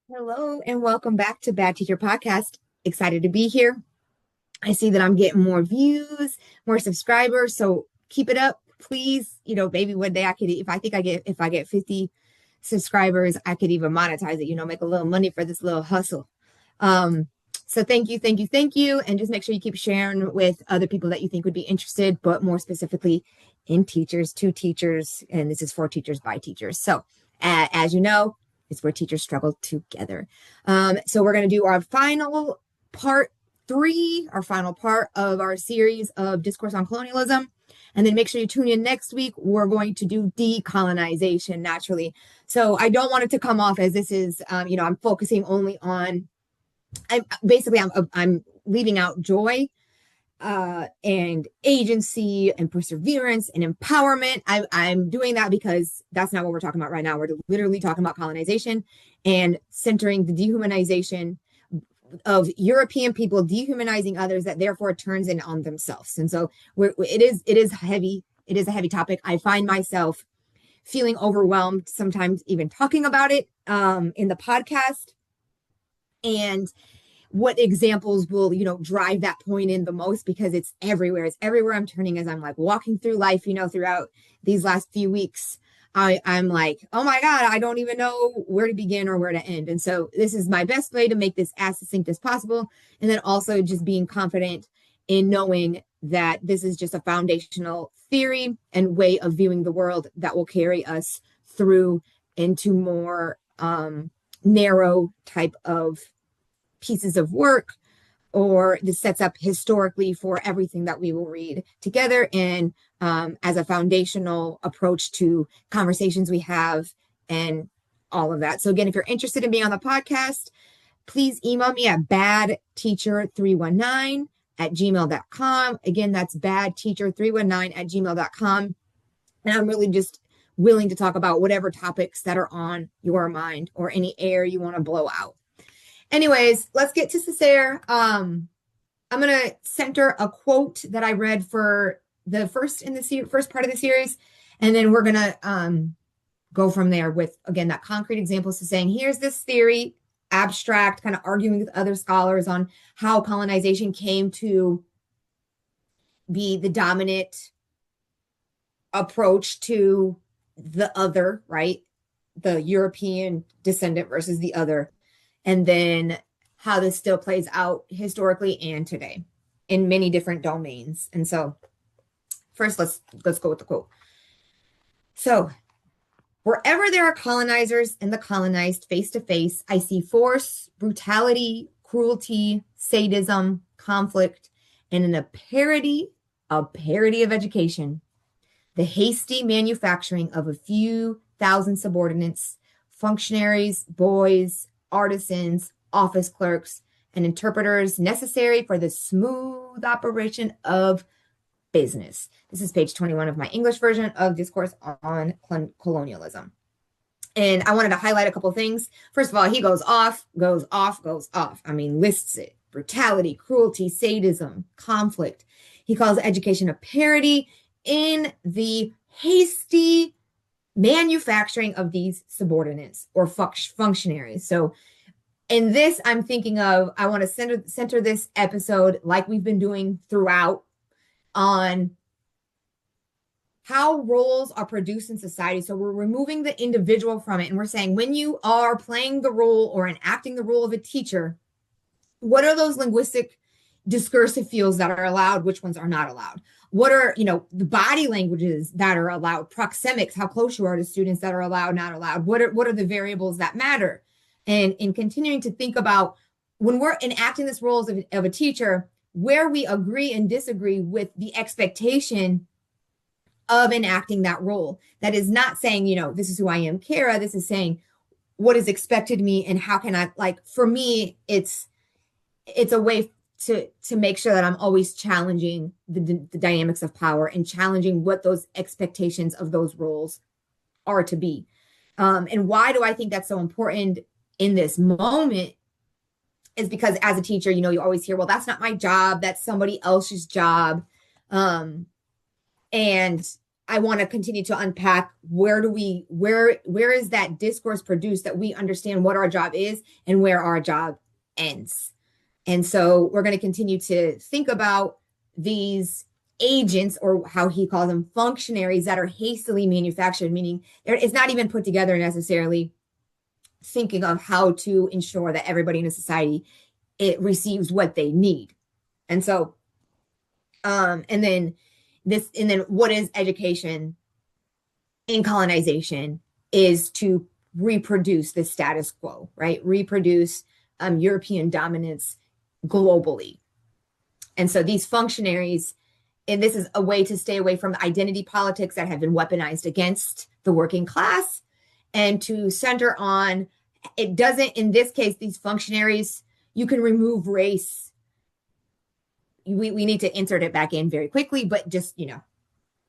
Hello and welcome back to Bad Teacher Podcast. Excited to be here. I see that I'm getting more views, more subscribers, so keep it up, please. Maybe one day I could, if I get 50 subscribers, I could even monetize it, make a little money for this little hustle. Um, so thank you. And just make sure you keep sharing with other people that you think would be interested, but more specifically in teachers, to teachers, and this is for teachers by teachers. So as you know, it's where teachers struggle together. So we're going to do our final part three, our final part of our series of Discourse on Colonialism. And then make sure you tune in next week. We're going to do decolonization naturally. So I don't want it to come off as this is, I'm focusing only on, I'm leaving out joy and agency and perseverance and empowerment. I'm doing that because that's not what we're talking about right now. We're literally talking about colonization and centering the dehumanization of European people, dehumanizing others that therefore turns in on themselves. And so it is heavy. It is a heavy topic. I find myself feeling overwhelmed sometimes even talking about it in the podcast. And what examples will, drive that point in the most, because it's everywhere. It's everywhere I'm turning as I'm like walking through life, throughout these last few weeks. I'm like, oh my God, I don't even know where to begin or where to end. And so this is my best way to make this as succinct as possible. And then also just being confident in knowing that this is just a foundational theory and way of viewing the world that will carry us through into more narrow type of pieces of work, or this sets up historically for everything that we will read together, and as a foundational approach to conversations we have and all of that. So again, if you're interested in being on the podcast, please email me at badteacher319@gmail.com. Again, that's badteacher319@gmail.com. And I'm really just willing to talk about whatever topics that are on your mind or any air you want to blow out. Anyways, let's get to Cesaire. I'm going to center a quote that I read for the first part of the series, and then we're going to go from there with, again, that concrete example. So saying, here's this theory, abstract, kind of arguing with other scholars on how colonization came to be the dominant approach to the other, right? The European descendant versus the other. And then how this still plays out historically and today in many different domains. And so first, let's go with the quote. So, wherever there are colonizers and the colonized face to face, I see force, brutality, cruelty, sadism, conflict, and a parody of education. The hasty manufacturing of a few thousand subordinates, functionaries, boys, artisans, office clerks, and interpreters necessary for the smooth operation of business. This is page 21 of my English version of Discourse on Colonialism. And I wanted to highlight a couple things. First of all, he goes off. I mean, lists it. Brutality, cruelty, sadism, conflict. He calls education a parody in the hasty manufacturing of these subordinates or functionaries. So in this, I'm thinking of, I want to center this episode, like we've been doing throughout, on how roles are produced in society. So we're removing the individual from it. And we're saying, when you are playing the role or enacting the role of a teacher, what are those linguistic discursive fields that are allowed? Which ones are not allowed? What are, the body languages that are allowed? Proxemics, how close you are to students, that are allowed, not allowed? What are the variables that matter? And in continuing to think about, when we're enacting this role of a teacher, where we agree and disagree with the expectation of enacting that role. That is not saying, this is who I am, Kara. This is saying what is expected of me, and how can I, for me, it's a way to make sure that I'm always challenging the dynamics of power and challenging what those expectations of those roles are to be. And why do I think that's so important in this moment is because as a teacher, you always hear, well, that's not my job. That's somebody else's job. And I want to continue to unpack where is that discourse produced that we understand what our job is and where our job ends. And so we're going to continue to think about these agents, or how he calls them, functionaries, that are hastily manufactured, meaning it's not even put together necessarily, thinking of how to ensure that everybody in a society it receives what they need. And so and then what is education in colonization is to reproduce the status quo, right? Reproduce European dominance globally. And so these functionaries, and this is a way to stay away from identity politics that have been weaponized against the working class, and to center on, it doesn't, in this case, these functionaries, you can remove race. We need to insert it back in very quickly, but just,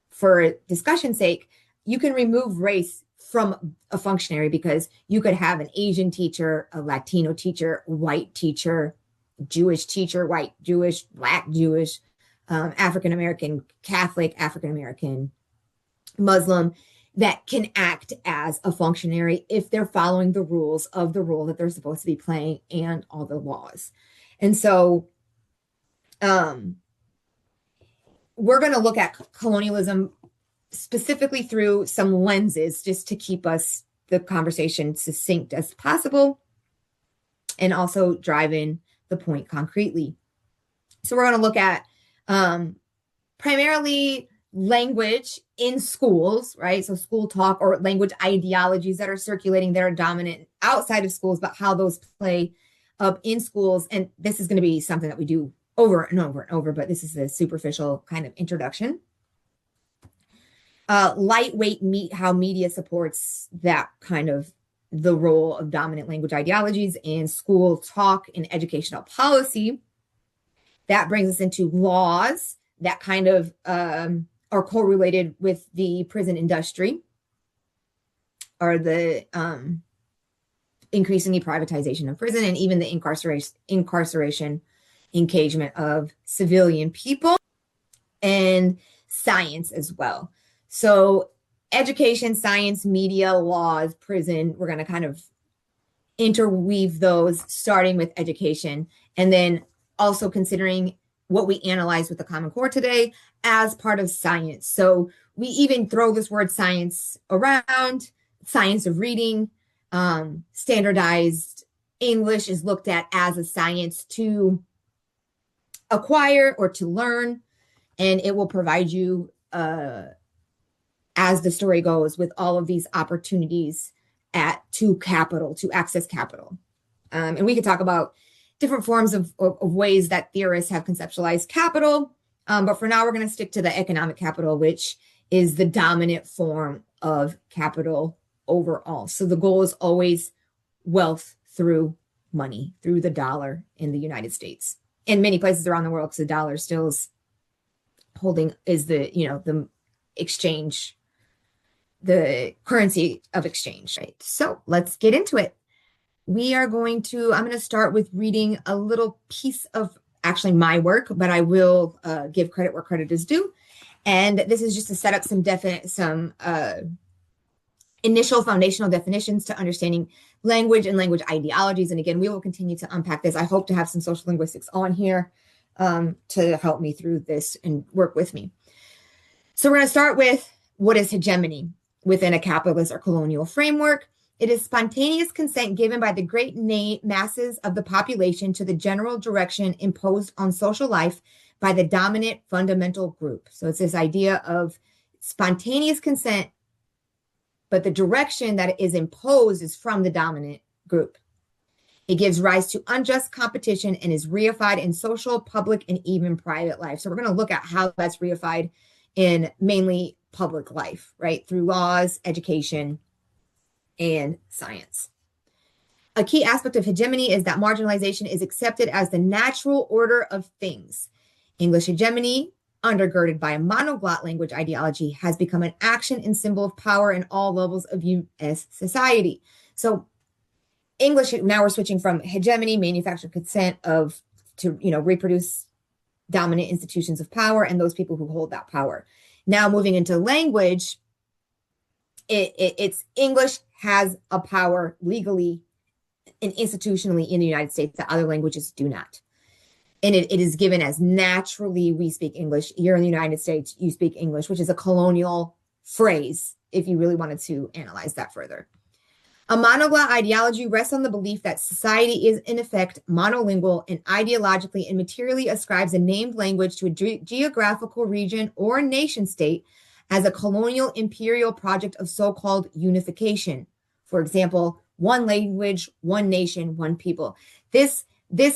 for discussion's sake, you can remove race from a functionary, because you could have an Asian teacher, a Latino teacher, white teacher, Jewish teacher, white Jewish, Black Jewish, African-American, Catholic, African-American, Muslim, that can act as a functionary if they're following the rules of the role that they're supposed to be playing and all the laws. And so we're going to look at colonialism specifically through some lenses, just to keep the conversation succinct as possible, and also drive in the point concretely. So we're going to look at primarily language in schools, right? So school talk, or language ideologies that are circulating, that are dominant outside of schools, but how those play up in schools. And this is going to be something that we do over and over and over, but this is a superficial kind of introduction. Lightweight how media supports that kind of the role of dominant language ideologies in school talk and educational policy. That brings us into laws that kind of are correlated with the prison industry, or the increasingly privatization of prison, and even the incarceration engagement of civilian people, and science as well. So education, science, media, laws, prison, we're going to kind of interweave those, starting with education, and then also considering what we analyze with the Common Core today as part of science. So we even throw this word science around. Science of reading, standardized English is looked at as a science to acquire or to learn, and it will provide you, as the story goes, with all of these opportunities to access capital. And we could talk about different forms of ways that theorists have conceptualized capital. But for now, we're going to stick to the economic capital, which is the dominant form of capital overall. So the goal is always wealth through money, through the dollar in the United States. In many places around the world, because the dollar still is the exchange, the currency of exchange, right? So let's get into it. I'm going to start with reading a little piece of actually my work, but I will give credit where credit is due. And this is just to set up some initial foundational definitions to understanding language and language ideologies. And again, we will continue to unpack this. I hope to have some social linguistics on here to help me through this and work with me. So we're going to start with, what is hegemony within a capitalist or colonial framework? It is spontaneous consent given by the great masses of the population to the general direction imposed on social life by the dominant fundamental group. So it's this idea of spontaneous consent, but the direction that is imposed is from the dominant group. It gives rise to unjust competition and is reified in social, public, and even private life. So we're going to look at how that's reified in mainly public life, right? Through laws, education, and science. A key aspect of hegemony is that marginalization is accepted as the natural order of things. English hegemony, undergirded by a monoglot language ideology, has become an action and symbol of power in all levels of U.S. society. So English, now we're switching from hegemony, manufactured consent to reproduce dominant institutions of power and those people who hold that power. Now moving into language, it's English has a power legally and institutionally in the United States that other languages do not. And it is given as naturally we speak English. You're in the United States, you speak English, which is a colonial phrase, if you really wanted to analyze that further. A monoglot ideology rests on the belief that society is, in effect, monolingual and ideologically and materially ascribes a named language to a geographical region or nation state as a colonial imperial project of so-called unification. For example, one language, one nation, one people. This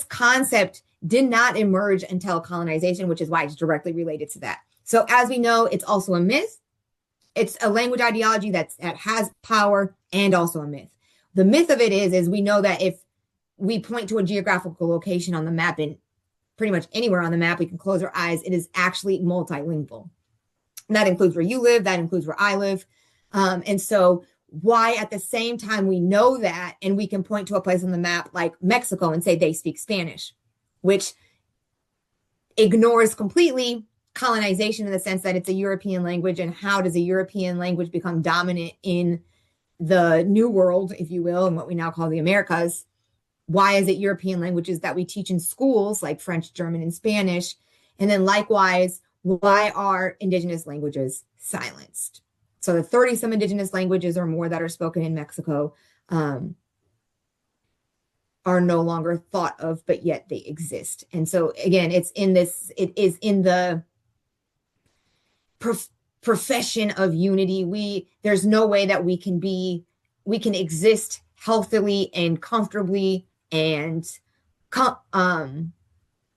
concept did not emerge until colonization, which is why it's directly related to that. So as we know, it's also a myth. It's a language ideology that has power and also a myth. The myth of it is we know that if we point to a geographical location on the map, and pretty much anywhere on the map, we can close our eyes, it is actually multilingual. And that includes where you live, that includes where I live. And so why at the same time we know that, and we can point to a place on the map like Mexico and say they speak Spanish, which ignores completely colonization in the sense that it's a European language, and how does a European language become dominant in the New World, if you will, and what we now call the Americas? Why is it European languages that we teach in schools like French, German, and Spanish? And then likewise, why are indigenous languages silenced? So the 30-some indigenous languages or more that are spoken in Mexico are no longer thought of, but yet they exist. And so again, it is in the profession of unity. There's no way that we can exist healthily and comfortably and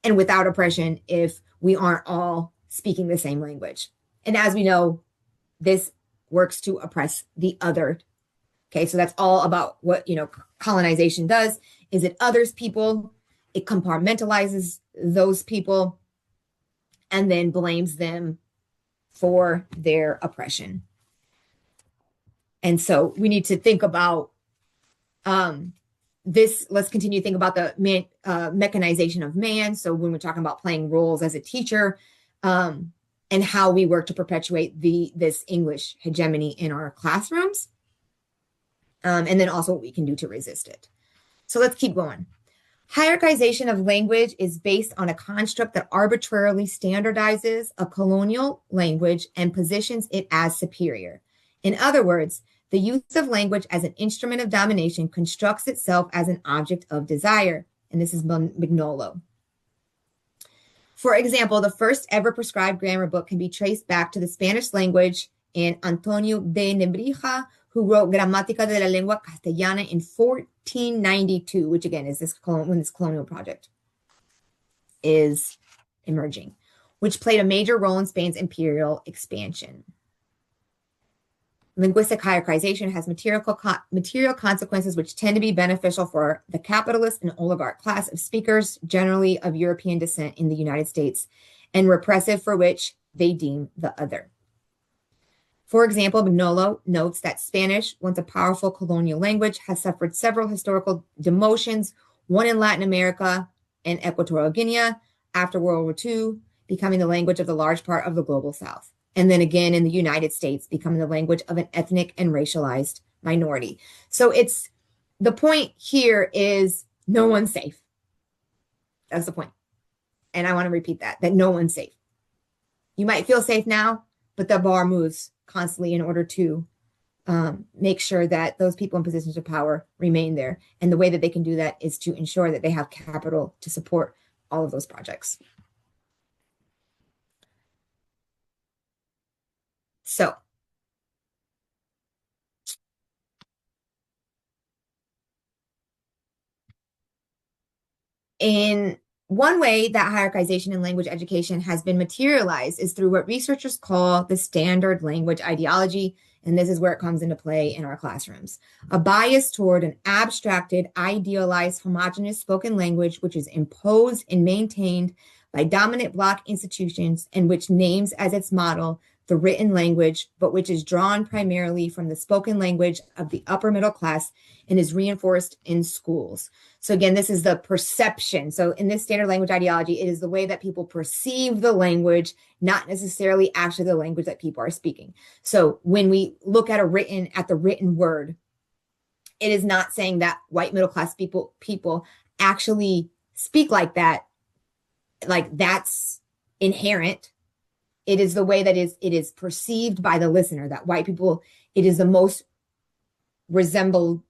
without oppression if we aren't all speaking the same language. And as we know, this works to oppress the other. Okay, so that's all about what, colonization does, is it others people, it compartmentalizes those people, and then blames them for their oppression. And so we need to think about this. Let's continue to think about the mechanization of man. So when we're talking about playing roles as a teacher, and how we work to perpetuate this English hegemony in our classrooms, and then also what we can do to resist it. So let's keep going. Hierarchization of language is based on a construct that arbitrarily standardizes a colonial language and positions it as superior. In other words, the use of language as an instrument of domination constructs itself as an object of desire. And this is Mignolo. For example, the first ever prescribed grammar book can be traced back to the Spanish language and Antonio de Nebrija, who wrote Gramática de la Lengua Castellana in 1492, which again is when this colonial project is emerging, which played a major role in Spain's imperial expansion. Linguistic hierarchization has material consequences which tend to be beneficial for the capitalist and oligarch class of speakers, generally of European descent in the United States, and repressive for which they deem the other. For example, Mignolo notes that Spanish, once a powerful colonial language, has suffered several historical demotions, one in Latin America and Equatorial Guinea after World War II, becoming the language of the large part of the global South. And then again in the United States, becoming the language of an ethnic and racialized minority. So the point here is no one's safe. That's the point. And I want to repeat that no one's safe. You might feel safe now, but the bar moves constantly in order to make sure that those people in positions of power remain there. And the way that they can do that is to ensure that they have capital to support all of those projects. So in one way that hierarchization in language education has been materialized is through what researchers call the standard language ideology, and this is where it comes into play in our classrooms. A bias toward an abstracted, idealized, homogeneous spoken language which is imposed and maintained by dominant bloc institutions and which names as its model the written language, but which is drawn primarily from the spoken language of the upper middle class and is reinforced in schools. So again, this is the perception. So in this standard language ideology, it is the way that people perceive the language, not necessarily actually the language that people are speaking. So when we look at the written word, it is not saying that white middle class people actually speak like that, like that's inherent. It is the way that it is perceived by the listener, that white people, it is the most resemblance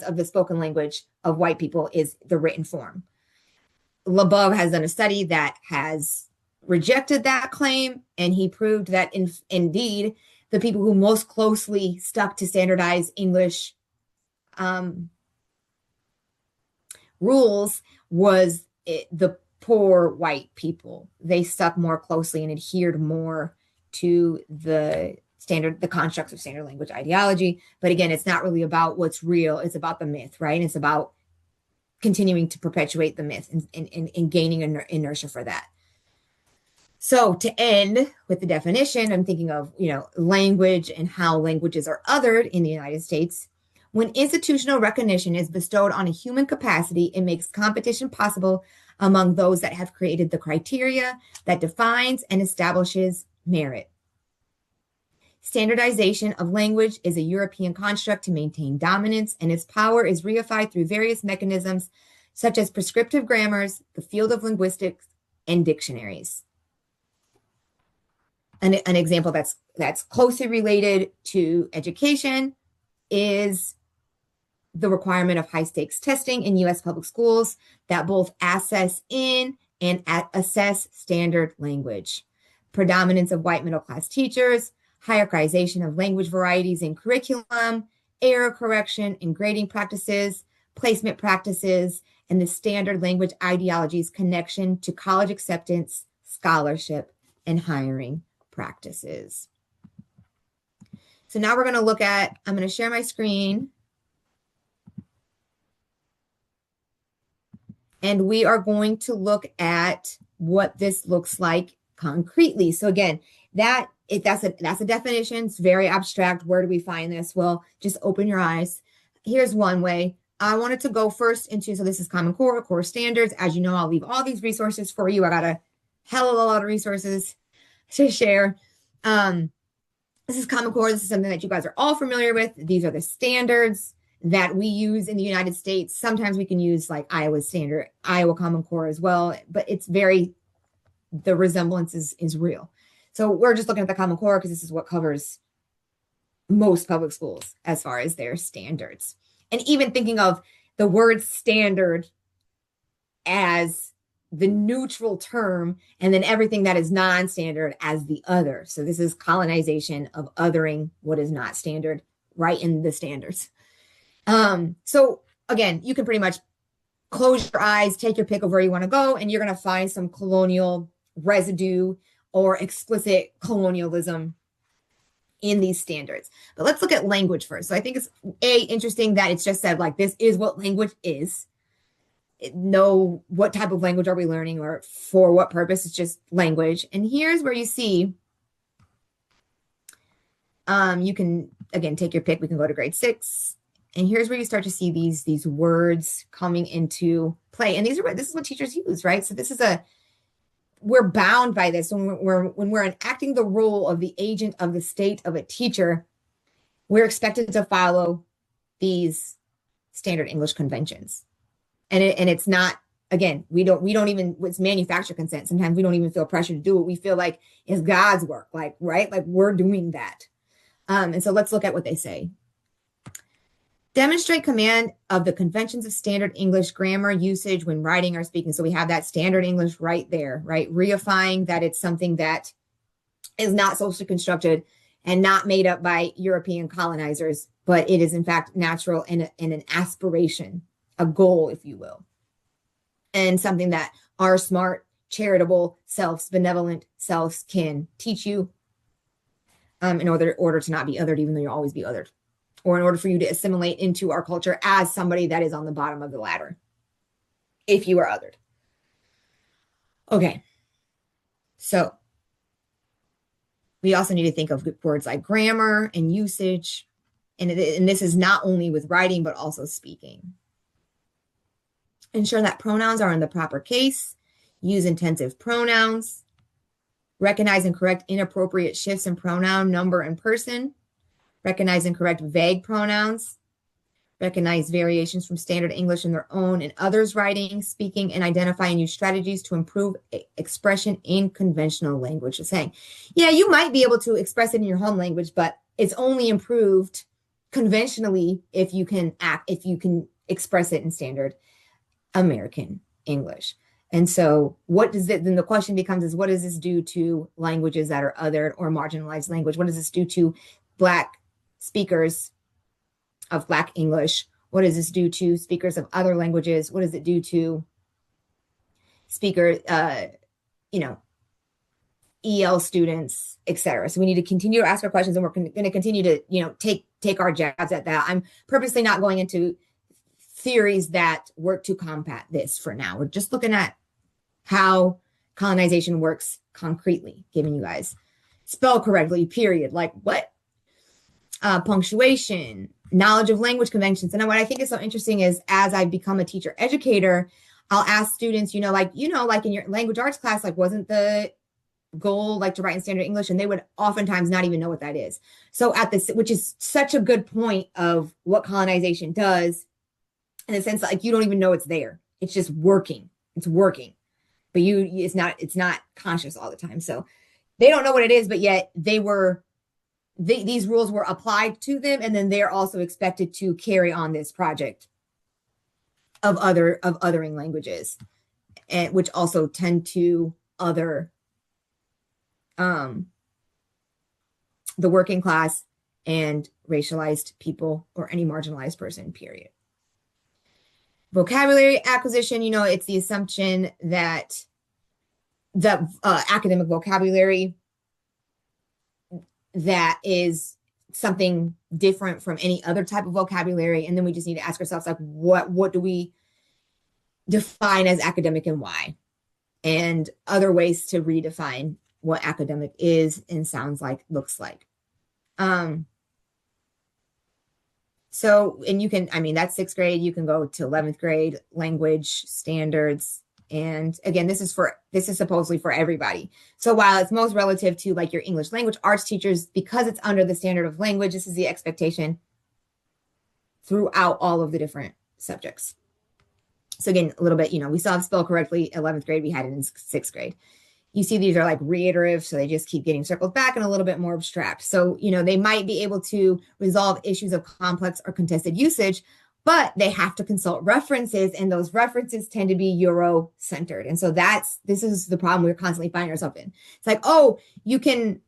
of the spoken language of white people is the written form. Labov has done a study that has rejected that claim, and he proved that indeed the people who most closely stuck to standardized English rules was the poor white people. They stuck more closely and adhered more to the constructs of standard language ideology. But again, it's not really about what's real. It's about the myth, right? And it's about continuing to perpetuate the myth and gaining inertia for that. So to end with the definition, I'm thinking of, language and how languages are othered in the United States. When institutional recognition is bestowed on a human capacity, it makes competition possible among those that have created the criteria that defines and establishes merit. Standardization of language is a European construct to maintain dominance, and its power is reified through various mechanisms such as prescriptive grammars, the field of linguistics, and dictionaries. An example that's closely related to education is the requirement of high-stakes testing in U.S. public schools that both assess in and assess standard language. Predominance of white middle-class teachers, hierarchization of language varieties in curriculum, error correction in grading practices, placement practices, and the standard language ideology's connection to college acceptance, scholarship, and hiring practices. So now we're going to look at, I'm going to share my screen. And we are going to look at what this looks like concretely. So again, that's a definition. It's very abstract. Where do we find this? Well, just open your eyes. Here's one way. I wanted to go first into, so this is Common Core, core standards. As you know, I'll leave all these resources for you. I got a hell of a lot of resources to share. This is Common Core. This is something that you guys are all familiar with. These are the standards that we use in the United States. Sometimes we can use like Iowa standard, Iowa Common Core as well, but the resemblance is real. So we're just looking at the Common Core because this is what covers most public schools as far as their standards. And even thinking of the word standard as the neutral term, and then everything that is non-standard as the other. So this is colonization of othering what is not standard right in the standards. So again, you can pretty much close your eyes, take your pick of where you want to go, and you're going to find some colonial residue or explicit colonialism in these standards. But let's look at language first. So I think it's interesting that it's just said like, this is what language is. Know what type of language are we learning or for what purpose. It's just language. And here's where you see, you can, again, take your pick. We can go to grade 6. And here's where you start to see these words coming into play. And this is what teachers use, right? So we're bound by this when we're enacting the role of the agent of the state of a teacher. We're expected to follow these standard English conventions. And it's not, again, we don't even, it's manufactured consent. Sometimes we don't even feel pressure to do it. We feel like it's God's work, like, right? Like we're doing that. And so let's look at what they say. Demonstrate command of the conventions of standard English grammar usage when writing or speaking. So we have that standard English right there, right? Reifying that it's something that is not socially constructed and not made up by European colonizers, but it is in fact natural and an aspiration, a goal, if you will. And something that our smart, charitable selves, benevolent selves can teach you in order to not be othered, even though you'll always be othered. Or in order for you to assimilate into our culture as somebody that is on the bottom of the ladder, if you are othered. Okay, so We also need to think of words like grammar and usage. And this is not only with writing, but also speaking. Ensure that pronouns are in the proper case. Use intensive pronouns. Recognize and correct inappropriate shifts in pronoun, number, and person. Recognize and correct vague pronouns. Recognize variations from standard English in their own and others' writing, speaking, and identify and use strategies to improve expression in conventional language. It's saying, yeah, you might be able to express it in your home language, but it's only improved conventionally if you can express it in standard American English. And so then the question becomes is, what does this do to languages that are othered or marginalized language? What does this do to Black speakers of Black English? What does this do to speakers of other languages? What does it do to speakers, EL students, etc.? So we need to continue to ask our questions, and we're going to continue to, take our jabs at that. I'm purposely not going into theories that work to combat this for now. We're just looking at how colonization works concretely, giving you guys spell correctly, period. Like what? Punctuation, knowledge of language conventions. And what I think is so interesting is as I become a teacher educator, I'll ask students, like in your language arts class, like wasn't the goal like to write in standard English? And they would oftentimes not even know what that is. So which is such a good point of what colonization does, in the sense that like you don't even know it's there. It's just working. It's working. But it's not conscious all the time. So they don't know what it is, but yet these rules were applied to them, and then they're also expected to carry on this project of othering languages, and which also tend to other the working class and racialized people or any marginalized person, period. Vocabulary acquisition, it's the assumption that the academic vocabulary that is something different from any other type of vocabulary. And then we just need to ask ourselves, like, what do we define as academic and why? And other ways to redefine what academic is and sounds like, looks like. So, and you can, that's 6th grade, you can go to 11th grade, language standards. And again, this is supposedly for everybody. So while it's most relative to like your English language arts teachers, because it's under the standard of language, this is the expectation throughout all of the different subjects. So again, a little bit, we still have spell correctly 11th grade, we had it in 6th grade. You see these are like reiterative, so they just keep getting circled back and a little bit more abstract. So, they might be able to resolve issues of complex or contested usage, but they have to consult references, and those references tend to be Euro-centered. And so this is the problem we're constantly finding ourselves in. It's like, oh, you can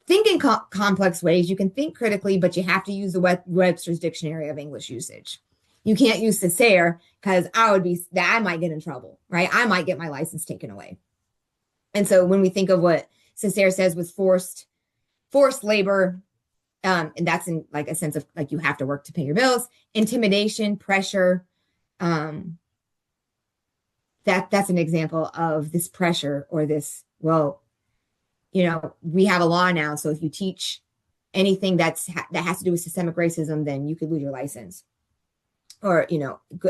think in complex ways, you can think critically, but you have to use the Webster's Dictionary of English Usage. You can't use Cesaire because I might get in trouble, right? I might get my license taken away. And so when we think of what Cesaire says with forced labor, and that's in like a sense of like you have to work to pay your bills, intimidation, pressure, that's an example of this pressure or this, we have a law now. So if you teach anything that has to do with systemic racism, then you could lose your license or,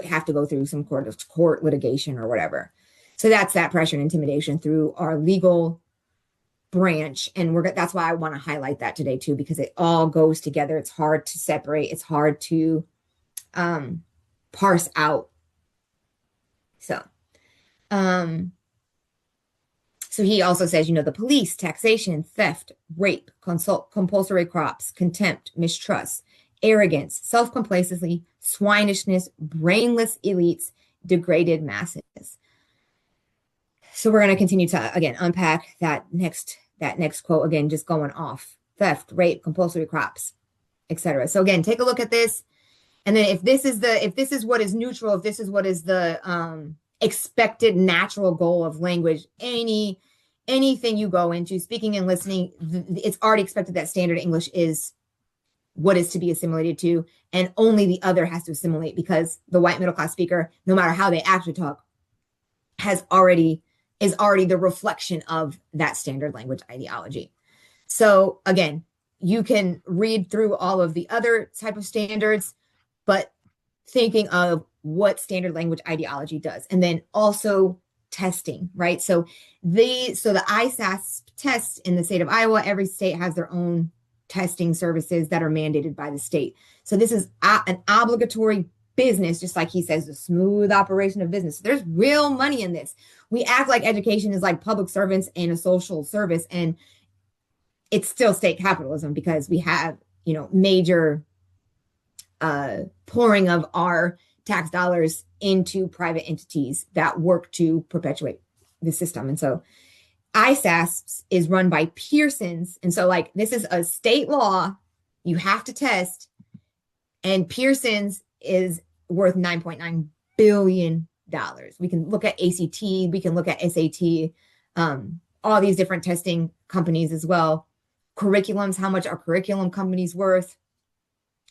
have to go through some court litigation or whatever. So that's that pressure and intimidation through our legal branch. And that's why I want to highlight that today too, because it all goes together. It's hard to separate. It's hard to parse out. So he also says, the police, taxation, theft, rape, compulsory crops, contempt, mistrust, arrogance, self-complacency, swinishness, brainless elites, degraded masses. So we're going to continue to, again, unpack that next quote, again, just going off: theft, rape, compulsory crops, etc. So again, take a look at this. And then if this is what is neutral, if this is what is the expected natural goal of language, anything you go into, speaking and listening, it's already expected that standard English is what is to be assimilated to, and only the other has to assimilate, because the white middle class speaker, no matter how they actually talk, is already the reflection of that standard language ideology. So again, you can read through all of the other type of standards, but thinking of what standard language ideology does, and then also testing, right? So the ISASP tests in the state of Iowa, every state has their own testing services that are mandated by the state. So this is an obligatory business, just like he says, the smooth operation of business. So there's real money in this. We act like education is like public servants and a social service, and it's still state capitalism because we have, major pouring of our tax dollars into private entities that work to perpetuate the system. And so ISASP is run by Pearson's. And so like this is a state law you have to test. And Pearson's is worth $9.9 billion. We can look at ACT, we can look at SAT, all these different testing companies as well. Curriculums, how much are curriculum companies worth,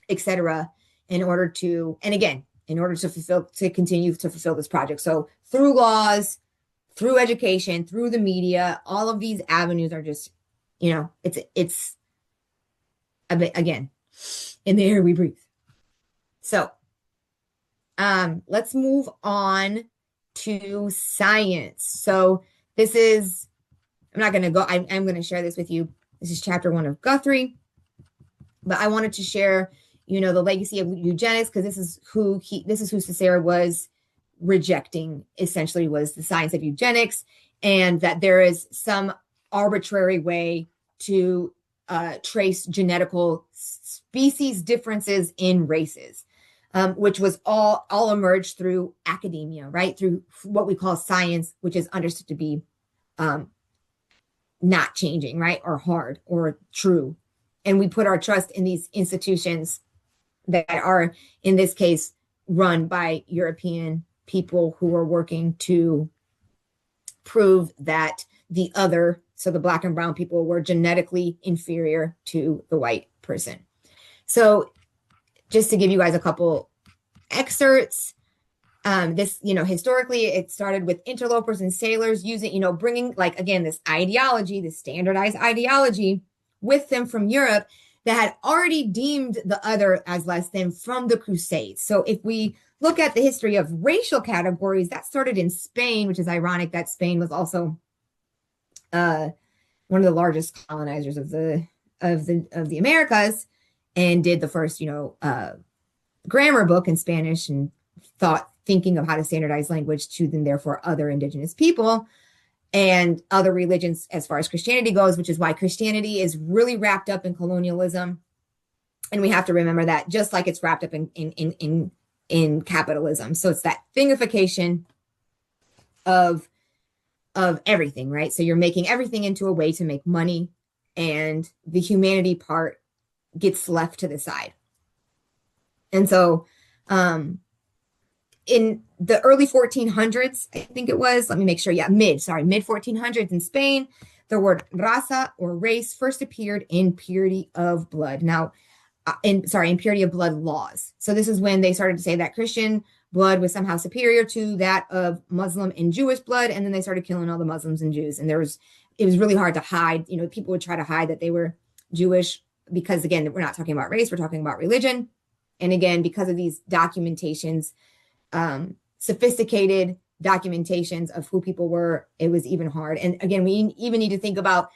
etc. in order to continue to fulfill this project. So through laws, through education, through the media, all of these avenues are just, it's a bit, again, in the air we breathe. So let's move on to science. So this is, I'm going to share this with you. This is chapter 1 of Guthrie, but I wanted to share, the legacy of eugenics, because this is who Cesaire was rejecting, essentially, was the science of eugenics, and that there is some arbitrary way to trace genetical species differences in races, which was all emerged through academia, right? Through what we call science, which is understood to be not changing, right? Or hard or true. And we put our trust in these institutions that are, in this case, run by European people who are working to prove that the other, so the Black and brown people, were genetically inferior to the white person. So just to give you guys a couple excerpts, this, historically, it started with interlopers and sailors using, bringing, like, again, this ideology, this standardized ideology with them from Europe that had already deemed the other as less than from the Crusades. So if we look at the history of racial categories, that started in Spain, which is ironic that Spain was also one of the largest colonizers of the Americas, and did the first, grammar book in Spanish, and thinking of how to standardize language to then therefore other indigenous people and other religions as far as Christianity goes, which is why Christianity is really wrapped up in colonialism. And we have to remember that, just like it's wrapped up in capitalism. So it's that thingification of everything, right? So you're making everything into a way to make money, and the humanity part gets left to the side. And so in the early 1400s, I think it was, let me make sure. Yeah, mid 1400s in Spain, the word raza, or race, first appeared in purity of blood. Now, in purity of blood laws. So this is when they started to say that Christian blood was somehow superior to that of Muslim and Jewish blood. And then they started killing all the Muslims and Jews. And it was really hard to hide. People would try to hide that they were Jewish because, again, we're not talking about race, we're talking about religion. And again, because of these documentations, sophisticated documentations of who people were, it was even hard. And again, we even need to think about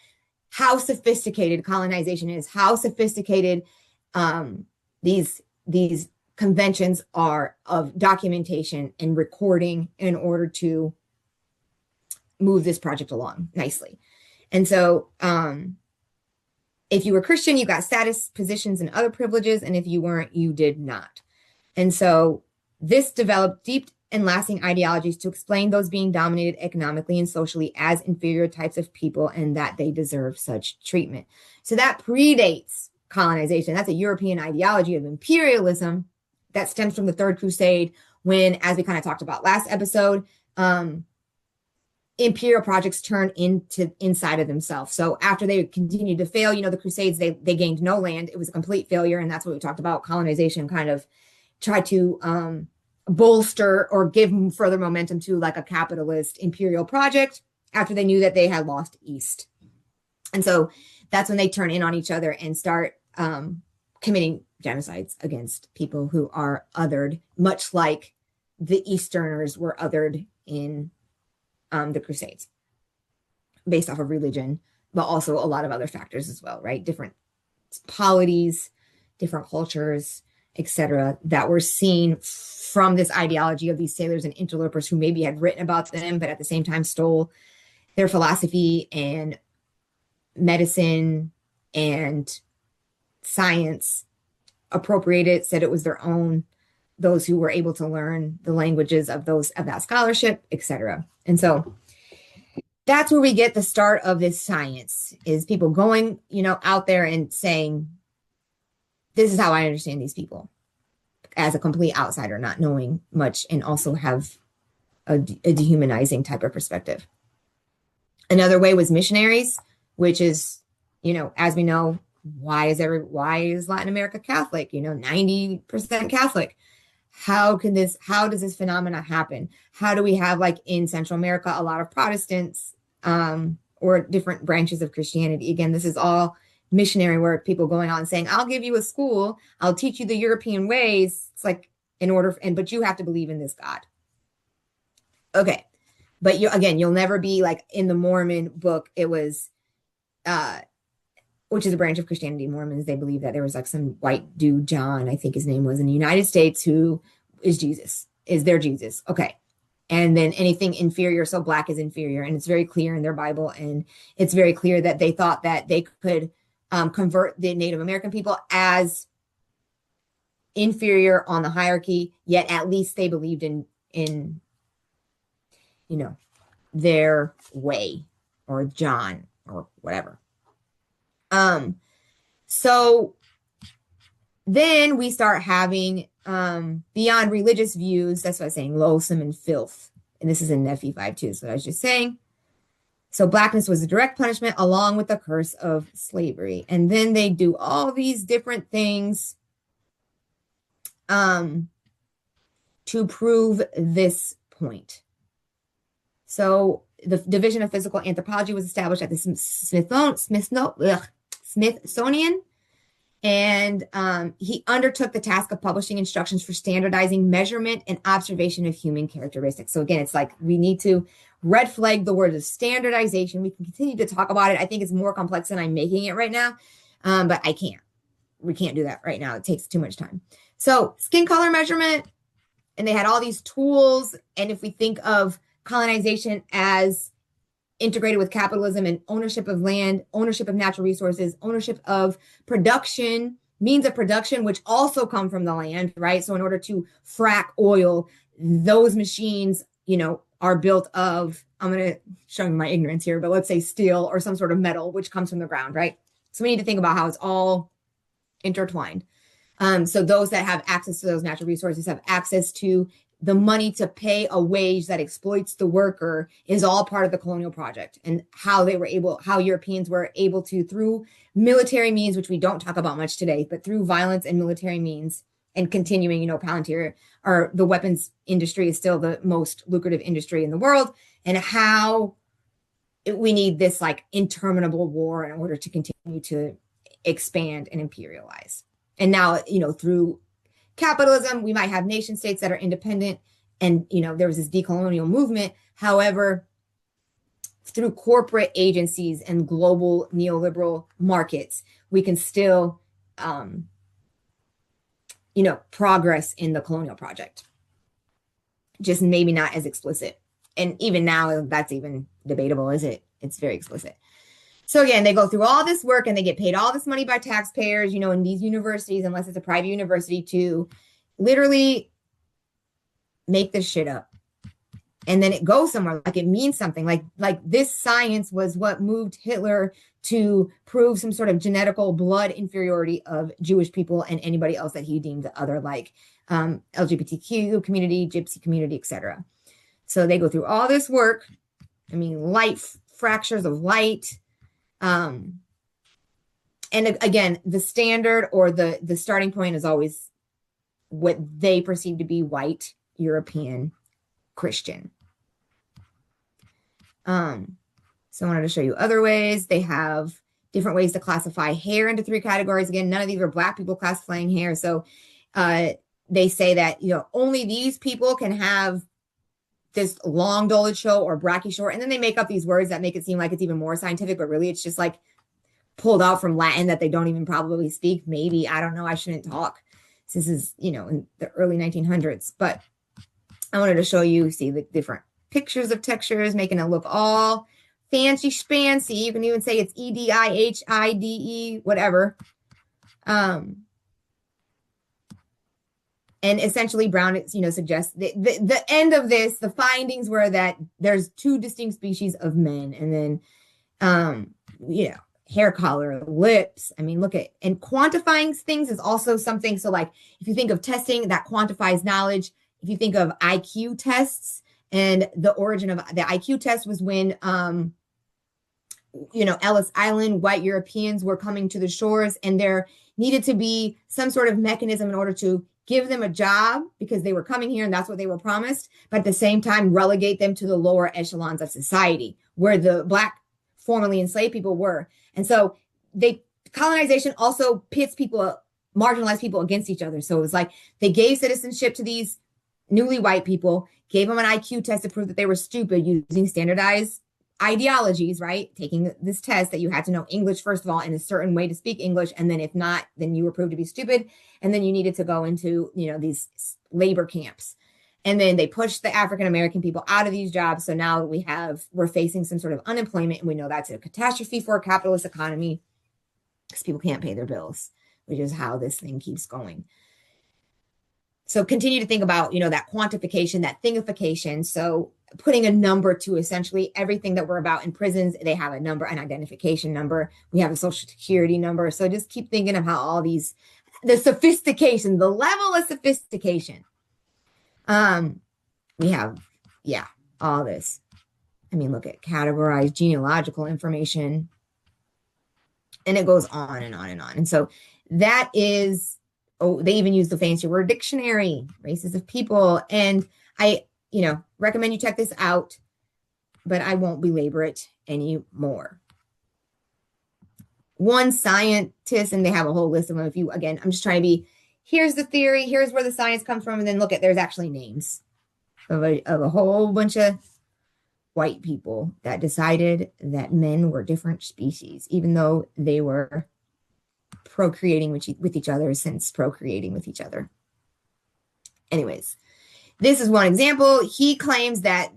how sophisticated colonization is, how sophisticated these conventions are of documentation and recording in order to move this project along nicely. And so if you were Christian, you got status, positions, and other privileges. And if you weren't, you did not. And so this developed deep and lasting ideologies to explain those being dominated economically and socially as inferior types of people, and that they deserve such treatment. So that predates colonization. That's a European ideology of imperialism that stems from the Third Crusade, when, as we kind of talked about last episode, imperial projects turn inside of themselves. So after they continued to fail, the Crusades, they gained no land. It was a complete failure. And that's what we talked about. Colonization kind of tried to bolster or give further momentum to like a capitalist imperial project after they knew that they had lost East. And so that's when they turn in on each other and start committing genocides against people who are othered, much like the Easterners were othered in the Crusades, based off of religion, but also a lot of other factors as well, right? Different polities, different cultures, etc., that were seen from this ideology of these sailors and interlopers who maybe had written about them, but at the same time stole their philosophy and medicine and science, appropriated, said it was their own, those who were able to learn the languages of those of that scholarship, etc. And so that's where we get the start of this science, is people going, out there and saying, this is how I understand these people, as a complete outsider, not knowing much, and also have a dehumanizing type of perspective. Another way was missionaries, which is, as we know, why is Latin America Catholic? 90% Catholic. How does this phenomena happen? How do we have, like in Central America, a lot of Protestants, or different branches of Christianity? Again, this is all missionary work, people going on and saying, I'll give you a school, I'll teach you the European ways. It's like, but you have to believe in this God. Okay. But you'll never be like in the Mormon book. It was, which is a branch of Christianity. Mormons, they believe that there was like some white dude, John, I think his name was, in the United States, who is their Jesus. Okay. And then anything inferior, so black is inferior. And it's very clear in their Bible. And it's very clear that they thought that they could convert the Native American people as inferior on the hierarchy, yet at least they believed in their way, or John, or whatever. So then we start having beyond religious views, that's what I was saying, loathsome and filth. And this is in Nephi 5 too, so I was just saying. So blackness was a direct punishment along with the curse of slavery. And then they do all these different things to prove this point. So the Division of Physical Anthropology was established at the Smithsonian, and he undertook the task of publishing instructions for standardizing measurement and observation of human characteristics. So again, it's like we need to red flag the word of standardization. We can continue to talk about it. I think it's more complex than I'm making it right now, but we can't do that right now. It takes too much time. So skin color measurement, and they had all these tools. And if we think of colonization as integrated with capitalism and ownership of land, ownership of natural resources, ownership of production, means of production, which also come from the land, right? So in order to frack oil, those machines, are built of, I'm going to show you my ignorance here, but let's say steel or some sort of metal, which comes from the ground, right? So we need to think about how it's all intertwined. So those that have access to those natural resources have access to the money to pay a wage that exploits the worker, is all part of the colonial project, and how Europeans were able to, through military means, which we don't talk about much today, but through violence and military means, and continuing, Palantir, or the weapons industry is still the most lucrative industry in the world, and how we need this like interminable war in order to continue to expand and imperialize. And now, through capitalism, we might have nation states that are independent, and there was this decolonial movement. However, through corporate agencies and global neoliberal markets, we can still progress in the colonial project, just maybe not as explicit. And even now, that's even debatable, is it? It's very explicit. So again, they go through all this work and they get paid all this money by taxpayers, in these universities, unless it's a private university, to literally make this shit up. And then it goes somewhere, like it means something, like this science was what moved Hitler to prove some sort of genetical blood inferiority of Jewish people and anybody else that he deemed other, like LGBTQ community, gypsy community, etc. So they go through all this work. Light fractures of light. And again, the standard, or the starting point, is always what they perceive to be white, European, Christian. So I wanted to show you other ways. They have different ways to classify hair into 3 categories. Again, none of these are Black people classifying hair. So they say that, only these people can have this long dolled show or brachyshort. And then they make up these words that make it seem like it's even more scientific, but really it's just like pulled out from Latin that they don't even probably speak. Maybe, I don't know. I shouldn't talk. This is, in the early 1900s. But I wanted to show you, see the different pictures of textures, making it look all fancy schmancy. You can even say it's EDIHIDE, whatever. And essentially Brown, suggests the end of this, the findings were that there's 2 distinct species of men. And then, hair color, lips. I mean, and quantifying things is also something. So like, if you think of testing that quantifies knowledge, if you think of IQ tests, and the origin of the IQ test was when, Ellis Island, white Europeans were coming to the shores, and there needed to be some sort of mechanism in order to give them a job because they were coming here and that's what they were promised, but at the same time relegate them to the lower echelons of society where the Black formerly enslaved people were. And so colonization also pits people, marginalized people against each other. So it was like they gave citizenship to these newly white people, gave them an IQ test to prove that they were stupid using standardized ideologies, right? Taking this test that you had to know English, first of all, in a certain way to speak English. And then if not, then you were proved to be stupid. And then you needed to go into, these labor camps. And then they pushed the African-American people out of these jobs. So now we're facing some sort of unemployment. And we know that's a catastrophe for a capitalist economy because people can't pay their bills, which is how this thing keeps going. So continue to think about, that quantification, that thingification. So putting a number to essentially everything that we're about in prisons, they have a number, an identification number. We have a social security number. So just keep thinking of how all these, the sophistication, the level of sophistication. We have, all this. I mean, look at categorized genealogical information. And it goes on and on and on. And so that is, they even use the fancy word dictionary, races of people. And I, recommend you check this out, but I won't belabor it anymore. One scientist, and they have a whole list of them. I'm just trying to be, here's the theory, here's where the science comes from. And then there's actually names of a whole bunch of white people that decided that men were different species, even though they were procreating with each other since procreating with each other. Anyways, this is one example. He claims that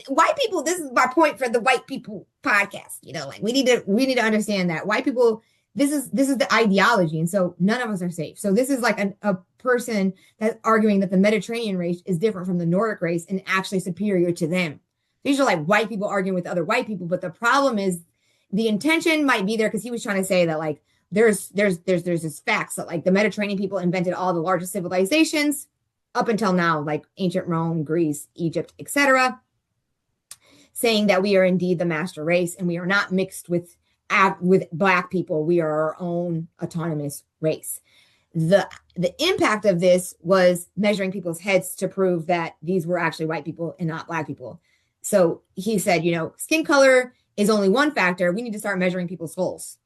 white people. This is my point for the white people podcast. We need to understand that white people. This is the ideology, and so none of us are safe. So this is like a person that's arguing that the Mediterranean race is different from the Nordic race and actually superior to them. These are like white people arguing with other white people, but the problem is the intention might be there because he was trying to say that like there's this facts that like the Mediterranean people invented all the largest civilizations up until now, like ancient Rome, Greece, Egypt, etc., saying that we are indeed the master race and we are not mixed with Black people. We are our own autonomous race. The impact of this was measuring people's heads to prove that these were actually white people and not Black people. So he said, skin color is only one factor. We need to start measuring people's skulls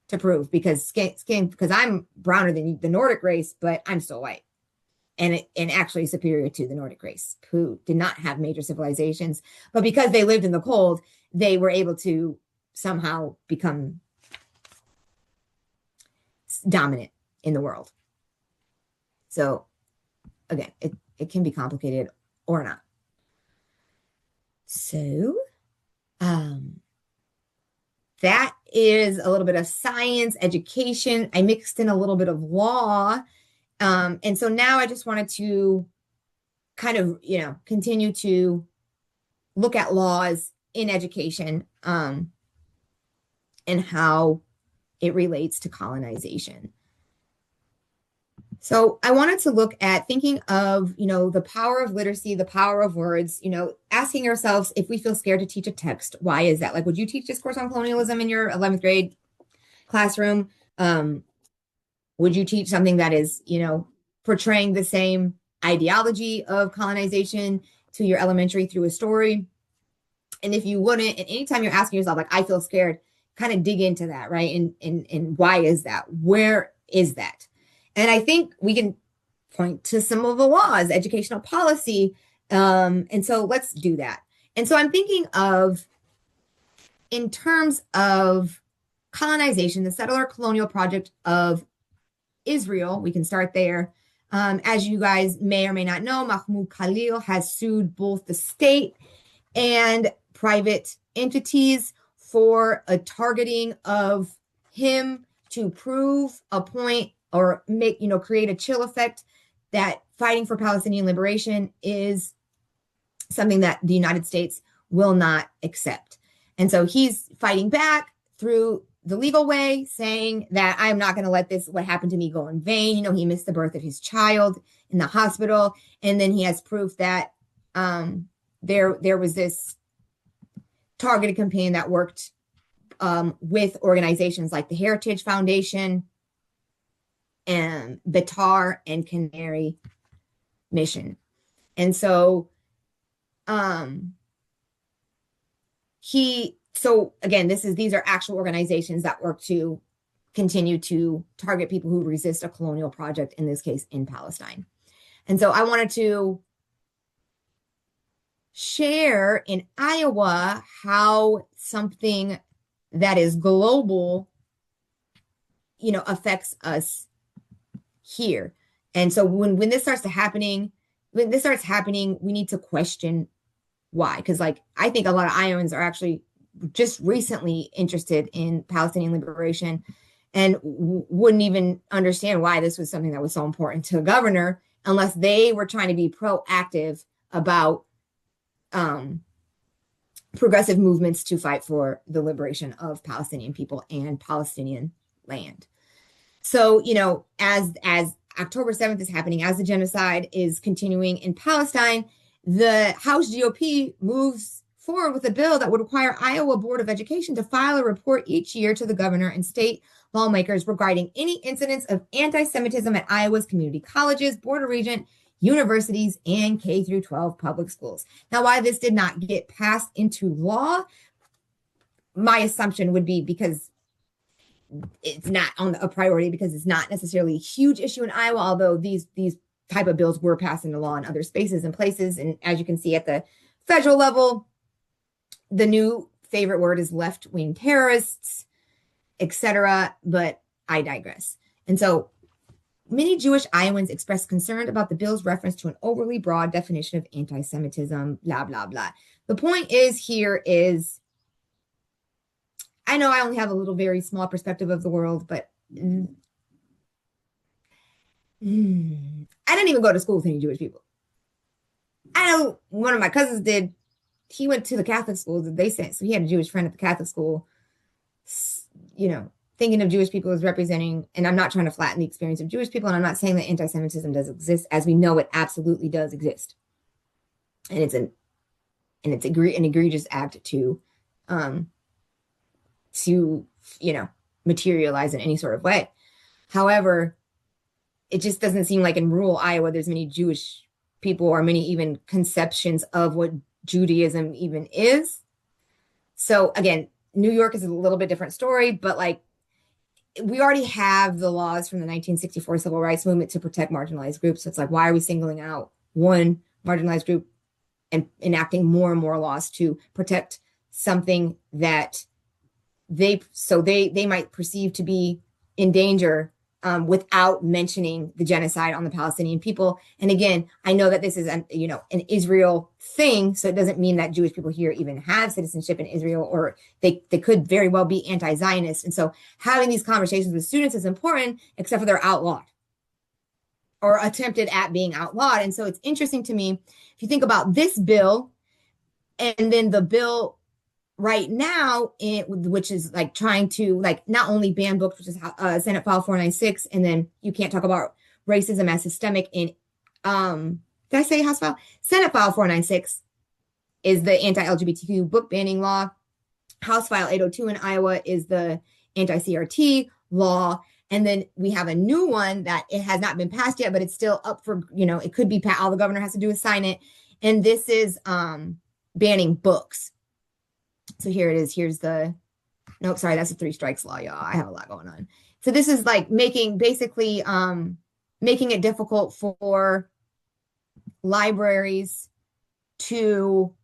to prove because because I'm browner than the Nordic race, but I'm still white. And actually superior to the Nordic race, who did not have major civilizations. But because they lived in the cold, they were able to somehow become dominant in the world. So again, it can be complicated or not. So that is a little bit of science, education. I mixed in a little bit of law. And so now I just wanted to kind of, continue to look at laws in education and how it relates to colonization. So I wanted to look at thinking of, the power of literacy, the power of words, asking ourselves if we feel scared to teach a text, why is that? Like, would you teach Discourse on Colonialism in your 11th grade classroom? Would you teach something that is, portraying the same ideology of colonization to your elementary through a story? And if you wouldn't, and anytime you're asking yourself, like, I feel scared, kind of dig into that, right? And why is that? Where is that? And I think we can point to some of the laws, educational policy. And so let's do that. And so I'm thinking of, in terms of colonization, the settler colonial project of Israel, we can start there. As you guys may or may not know, Mahmoud Khalil has sued both the state and private entities for a targeting of him to prove a point or make, create a chill effect that fighting for Palestinian liberation is something that the United States will not accept. And so he's fighting back through the legal way, saying that I'm not going to let what happened to me go in vain. He missed the birth of his child in the hospital. And then he has proof that there was this targeted campaign that worked with organizations like the Heritage Foundation and Betar and Canary Mission. And so again, these are actual organizations that work to continue to target people who resist a colonial project, in this case in Palestine. And so I wanted to share in Iowa how something that is global, affects us here. And so when this starts happening, we need to question why. Because I think a lot of Iowans are actually just recently interested in Palestinian liberation and wouldn't even understand why this was something that was so important to a governor unless they were trying to be proactive about progressive movements to fight for the liberation of Palestinian people and Palestinian land. So, as October 7th is happening, as the genocide is continuing in Palestine, the House GOP moves forward with a bill that would require Iowa Board of Education to file a report each year to the governor and state lawmakers regarding any incidents of anti-Semitism at Iowa's community colleges, Board of Regents, universities, and K-12 public schools. Now, why this did not get passed into law, my assumption would be because it's not on a priority, because it's not necessarily a huge issue in Iowa, although these type of bills were passed into law in other spaces and places. And as you can see at the federal level, the new favorite word is left-wing terrorists, etc. But I digress. And so many Jewish Iowans expressed concern about the bill's reference to an overly broad definition of anti-Semitism, blah, blah, blah. The point here is, I know I only have a little very small perspective of the world, but I didn't even go to school with any Jewish people. I know one of my cousins did. He went to the Catholic school that they sent. So he had a Jewish friend at the Catholic school, thinking of Jewish people as representing, and I'm not trying to flatten the experience of Jewish people, and I'm not saying that anti-Semitism does exist, as we know it absolutely does exist. And it's an egregious act to materialize in any sort of way. However, it just doesn't seem like in rural Iowa there's many Jewish people or many even conceptions of what Judaism even is. So again, New York is a little bit different story, but we already have the laws from the 1964 Civil Rights Movement to protect marginalized groups. So it's why are we singling out one marginalized group and enacting more and more laws to protect something that they might perceive to be in danger without mentioning the genocide on the Palestinian people. And again, I know that this is an Israel thing, so it doesn't mean that Jewish people here even have citizenship in Israel, or they could very well be anti-Zionist. And so having these conversations with students is important, except for they're outlawed or attempted at being outlawed. And so it's interesting to me, if you think about this bill and then the bill right now, which is trying to not only ban books, which is Senate File 496, and then you can't talk about racism as systemic in did I say House File? Senate File 496 is the anti-LGBTQ book banning law. House File 802 in Iowa is the anti-CRT law. And then we have a new one that it has not been passed yet, but it's still up for, it could be passed. All the governor has to do is sign it. And this is banning books. So here it is. Here's the, nope, sorry, that's a 3 strikes law, y'all. I have a lot going on. So this is like making it difficult for libraries to,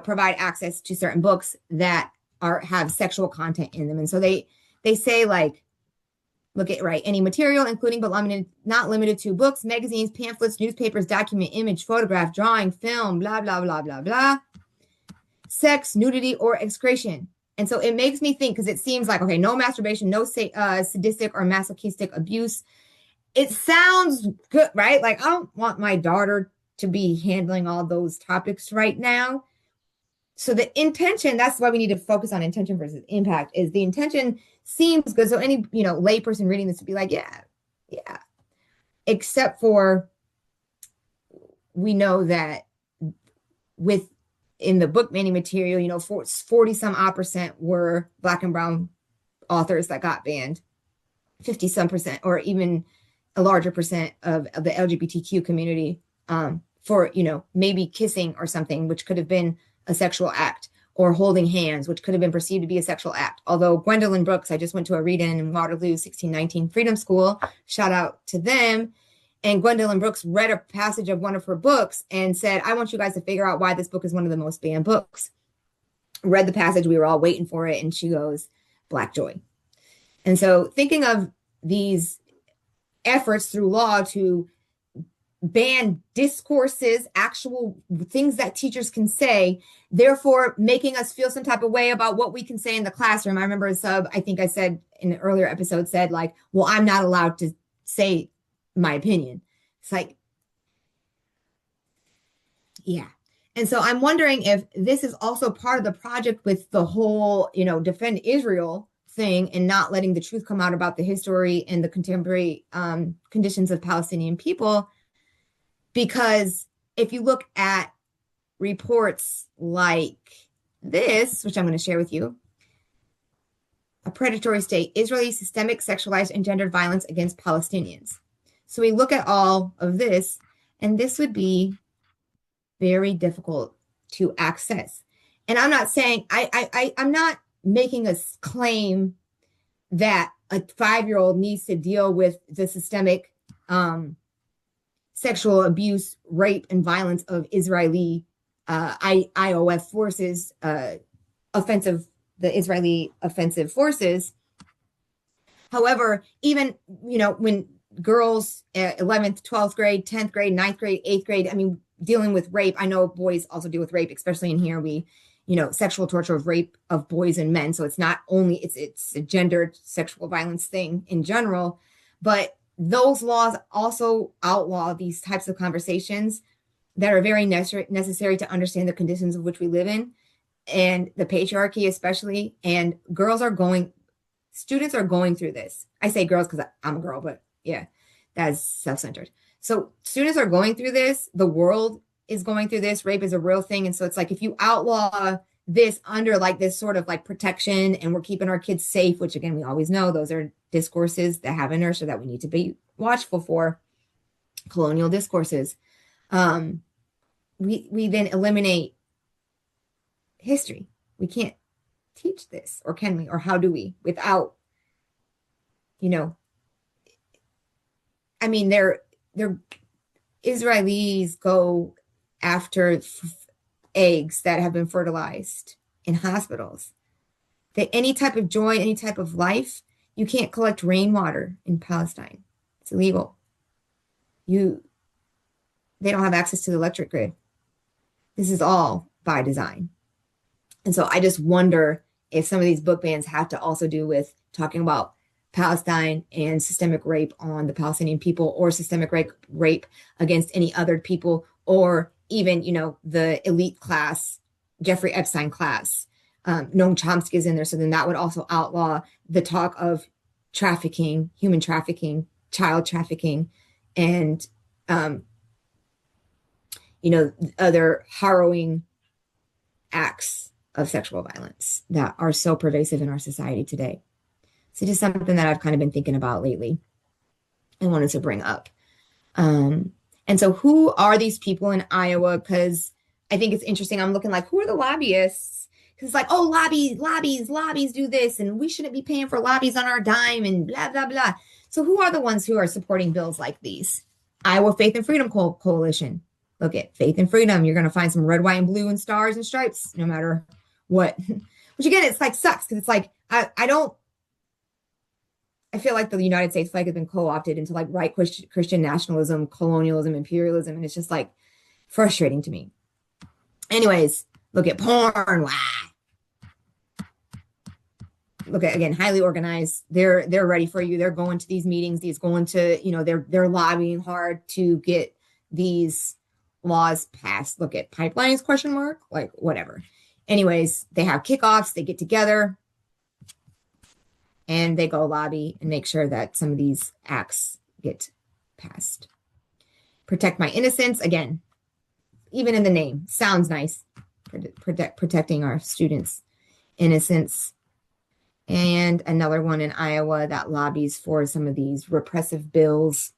provide access to certain books that have sexual content in them. And so they say, like, look at, right, any material, including but not limited to books, magazines, pamphlets, newspapers, document, image, photograph, drawing, film, blah, blah, blah, blah, blah, sex, nudity, or excretion. And so it makes me think, because it seems like, okay, no masturbation, no sadistic or masochistic abuse. It sounds good, right? Like, I don't want my daughter to be handling all those topics right now. So the intention, that's why we need to focus on intention versus impact, is the intention seems good. So any, layperson reading this would be like, yeah. Except for we know that in the book banning material, 40 some odd percent were Black and brown authors that got banned, 50 some percent, or even a larger percent of the LGBTQ community for, maybe kissing or something, which could have been a sexual act, or holding hands, which could have been perceived to be a sexual act. Although Gwendolyn Brooks, I just went to a read-in in Waterloo 1619 Freedom School, shout out to them. And Gwendolyn Brooks read a passage of one of her books and said, I want you guys to figure out why this book is one of the most banned books. Read the passage, we were all waiting for it, and she goes, Black joy. And so thinking of these efforts through law to ban discourses, actual things that teachers can say, therefore making us feel some type of way about what we can say in the classroom. I remember a sub, I think I said in an earlier episode, said like, well, I'm not allowed to say my opinion. It's like, yeah. And so I'm wondering if this is also part of the project with the whole, defend Israel thing, and not letting the truth come out about the history and the contemporary conditions of Palestinian people. Because if you look at reports like this, which I'm going to share with you, a predatory state, Israeli systemic sexualized and gendered violence against Palestinians. So we look at all of this, and this would be very difficult to access. And I'm not saying, I'm not making a claim that a 5-year-old needs to deal with the systemic sexual abuse, rape, and violence of Israeli IOF forces, the Israeli offensive forces. However, even, when girls, 11th, 12th grade, 10th grade, 9th grade, 8th grade, dealing with rape, I know boys also deal with rape, especially in here, we, sexual torture of rape of boys and men. So it's not only, it's a gendered sexual violence thing in general, but those laws also outlaw these types of conversations that are very necessary to understand the conditions of which we live in, and the patriarchy especially. And students are going through this. I say girls because I'm a girl, but yeah, that's self-centered. So students are going through this. The world is going through this. Rape is a real thing. And so it's like, if you outlaw this under like this sort of like protection, and we're keeping our kids safe, which again, we always know those are discourses that have inertia that we need to be watchful for, colonial discourses. We then eliminate history. We can't teach this, or can we, or how do we, without, they're Israelis go after eggs that have been fertilized in hospitals. That any type of joy, any type of life, you can't collect rainwater in Palestine. It's illegal. They don't have access to the electric grid. This is all by design. And so I just wonder if some of these book bans have to also do with talking about Palestine and systemic rape on the Palestinian people, or systemic rape against any other people, or even, the elite class, Jeffrey Epstein class. Noam Chomsky is in there. So then that would also outlaw the talk of trafficking, human trafficking, child trafficking, and, other harrowing acts of sexual violence that are so pervasive in our society today. So just something that I've kind of been thinking about lately and wanted to bring up. And so who are these people in Iowa? Because I think it's interesting. I'm looking like, who are the lobbyists? Because it's like, oh, lobbies do this, and we shouldn't be paying for lobbies on our dime, and blah, blah, blah. So who are the ones who are supporting bills like these? Iowa Faith and Freedom Coalition. Look at Faith and Freedom. You're going to find some red, white, and blue and stars and stripes, no matter what. Which again, it's like sucks because it's like, I feel like the United States flag has been co-opted into like right Christian nationalism, colonialism, imperialism, and it's just like frustrating to me. Anyways, look at porn. Wow. Look at, again, highly organized. They're ready for you. They're going to these meetings. They're lobbying hard to get these laws passed. Look at pipelines, ? Like whatever. Anyways, they have kickoffs. They get together and they go lobby and make sure that some of these acts get passed. Protect my innocence. Again, even in the name, sounds nice. Protecting our students' innocence. And another one in Iowa that lobbies for some of these repressive bills,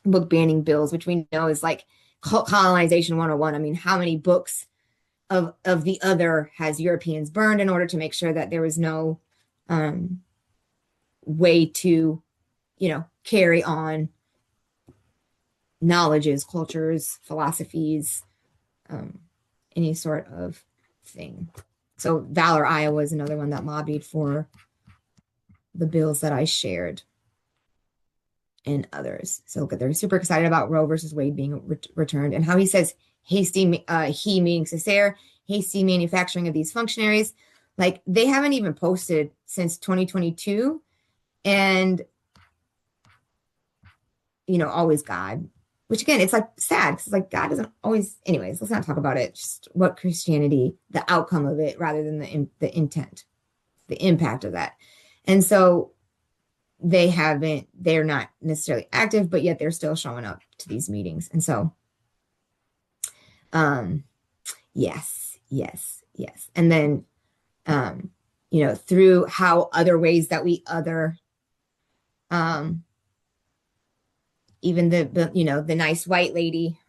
book banning bills, which we know is like colonization 101. I mean, how many books of the other has Europeans burned in order to make sure that there was no way to, carry on knowledges, cultures, philosophies, any sort of thing. So Valor, Iowa is another one that lobbied for the bills that I shared and others. So they're super excited about Roe versus Wade being returned, and how he says he meaning Cesaire, hasty manufacturing of these functionaries. Like they haven't even posted since 2022. And, always God, which again, it's like sad because it's like God doesn't always, anyways, let's not talk about it. Just what Christianity, the outcome of it, rather than the intent, the impact of that. And so they're not necessarily active, but yet they're still showing up to these meetings. And so, yes. And then, through how other ways that we even the nice white lady,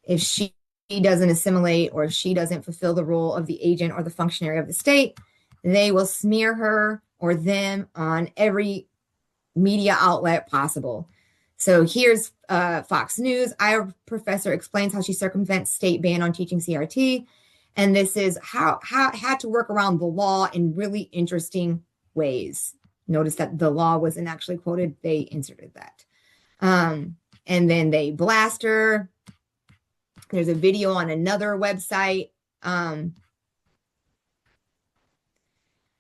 if she doesn't assimilate or if she doesn't fulfill the role of the agent or the functionary of the state, they will smear her or them on every media outlet possible. So here's Fox News. Iowa professor explains how she circumvents state ban on teaching CRT. And this is how had to work around the law in really interesting ways. Notice that the law wasn't actually quoted. They inserted that. And then they blast her. There's a video on another website.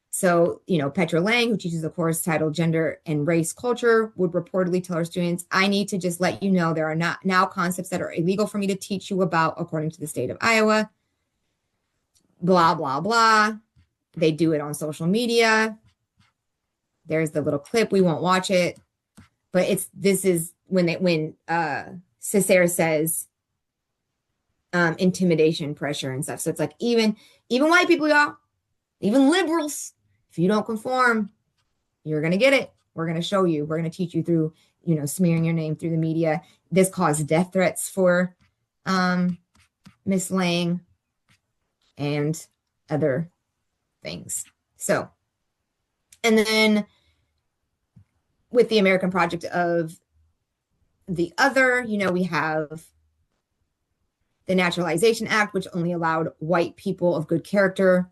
So, Petra Lang, who teaches a course titled Gender and Race Culture, would reportedly tell her students, I need to just let you know there are not now concepts that are illegal for me to teach you about, according to the state of Iowa. Blah, blah, blah. They do it on social media. There's the little clip. We won't watch it. But this is when Cesaire says intimidation, pressure, and stuff. So it's like even white people, y'all, even liberals, if you don't conform, you're going to get it. We're going to show you. We're going to teach you through, smearing your name through the media. This caused death threats for Miss Lang and other things. So, and then with the American Project of the Other, we have the Naturalization Act, which only allowed white people of good character.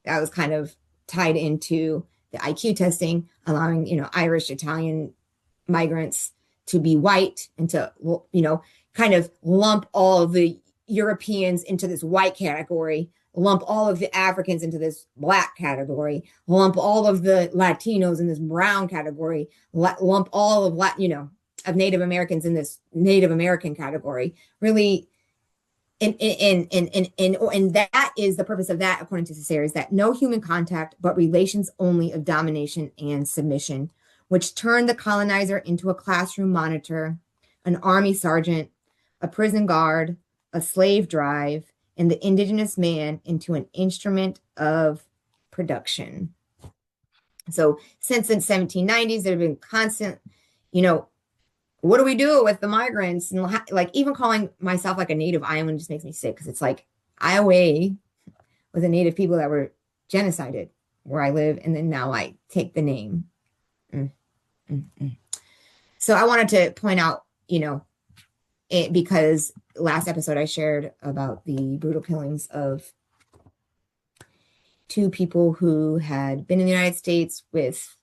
That was kind of tied into the IQ testing, allowing, Irish, Italian migrants to be white and to, kind of lump all of the Europeans into this white category, lump all of the Africans into this black category, lump all of the Latinos in this brown category, lump all of of Native Americans in this Native American category. Really, and that is the purpose of that, according to Cesaire, is that no human contact, but relations only of domination and submission, which turned the colonizer into a classroom monitor, an army sergeant, a prison guard, a slave drive, and the indigenous man into an instrument of production. So since the 1790s, there have been constant, what do we do with the migrants? And like even calling myself like a native Iowan just makes me sick because it's like Iowa, with the native people that were genocided where I live, and then now I take the name. So I wanted to point out, it, because last episode I shared about the brutal killings of 2 people who had been in the United States with,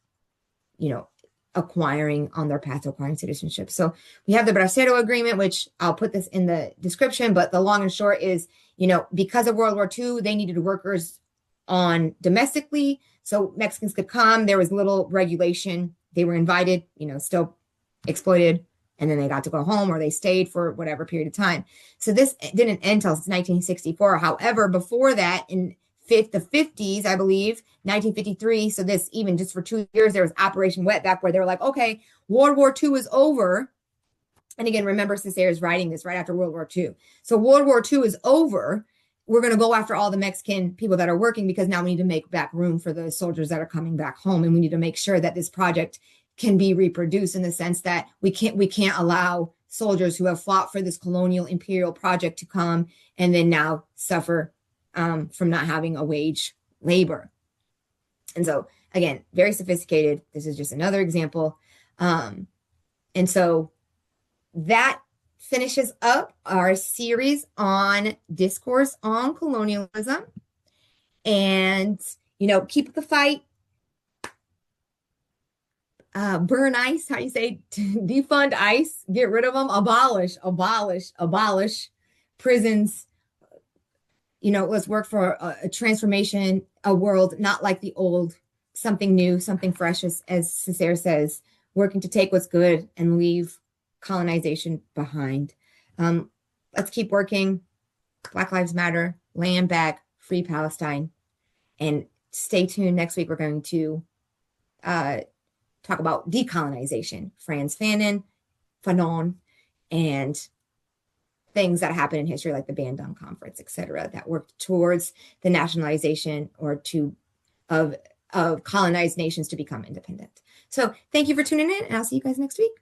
acquiring on their path to acquiring citizenship. So we have the Bracero Agreement, which I'll put this in the description, but the long and short is, because of World War II, they needed workers on domestically, so Mexicans could come. There was little regulation. They were invited, still exploited, and then they got to go home, or they stayed for whatever period of time. So this didn't end until 1964. However, before that, in the 50s, I believe, 1953. So this, even just for 2 years, there was Operation Wetback, where they were like, okay, World War II is over. And again, remember, Cesaire is writing this right after World War II. So World War II is over. We're going to go after all the Mexican people that are working, because now we need to make back room for the soldiers that are coming back home. And we need to make sure that this project can be reproduced, in the sense that we can't allow soldiers who have fought for this colonial imperial project to come and then now suffer from not having a wage labor. And so, again, very sophisticated. This is just another example. And so that finishes up our series on Discourse on Colonialism. And, keep the fight. Burn ICE, how do you say? Defund ICE, get rid of them, abolish prisons. Let's work for a transformation, a world not like the old, something new, something fresh, as Cesaire says, working to take what's good and leave colonization behind. Let's keep working. Black Lives Matter, land back, free Palestine. And stay tuned. Next week, we're going to talk about decolonization, Franz Fanon, and things that happen in history, like the Bandung Conference, et cetera, that worked towards the nationalization of colonized nations to become independent. So thank you for tuning in, and I'll see you guys next week.